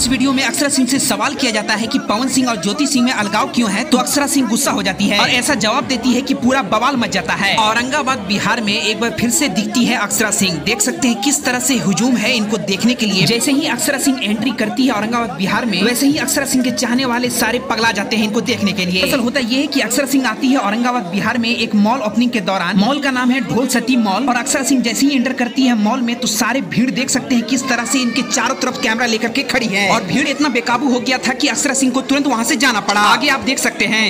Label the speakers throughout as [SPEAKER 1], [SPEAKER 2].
[SPEAKER 1] इस वीडियो में अक्षरा सिंह से सवाल किया जाता है कि पवन सिंह और ज्योति सिंह में अलगाव क्यों है, तो अक्षरा सिंह गुस्सा हो जाती है और ऐसा जवाब देती है कि पूरा बवाल मच जाता है। औरंगाबाद बिहार में एक बार फिर से दिखती है अक्षरा सिंह। देख सकते हैं किस तरह से हुजूम है इनको देखने के लिए। जैसे ही अक्षरा सिंह एंट्री करती है औरंगाबाद बिहार में, वैसे ही अक्षरा सिंह के चाहने वाले सारे पगला जाते हैं इनको देखने के लिए। असल होता ये है कि अक्षरा सिंह आती है औरंगाबाद बिहार में एक मॉल ओपनिंग के दौरान। मॉल का नाम है ढोल सती मॉल और अक्षरा सिंह जैसे ही एंटर करती है मॉल में तो सारे भीड़ देख सकते हैं किस तरह से इनके चारों तरफ कैमरा लेकर के खड़ी है और भीड़ इतना बेकाबू हो गया था कि अक्षरा सिंह को तुरंत वहां से जाना पड़ा। आगे आप देख सकते हैं।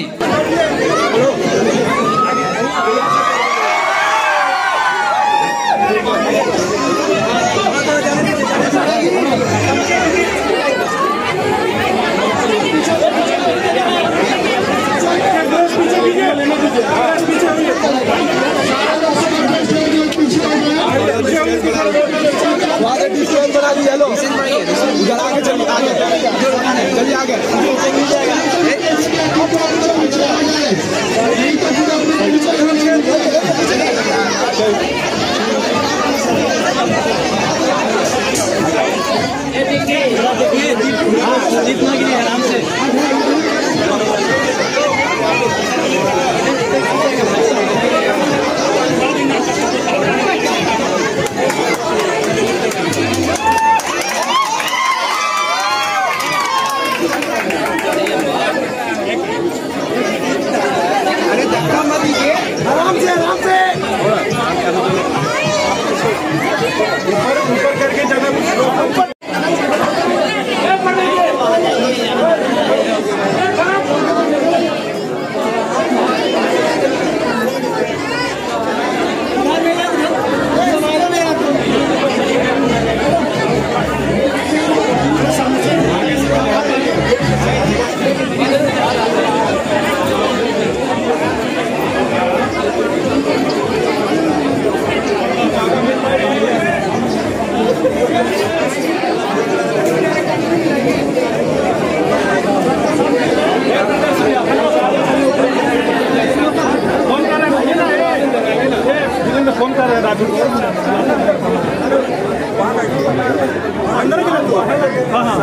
[SPEAKER 2] आराम से ऊपर करके जगह फोन कर रहे अंदर हाँ हाँ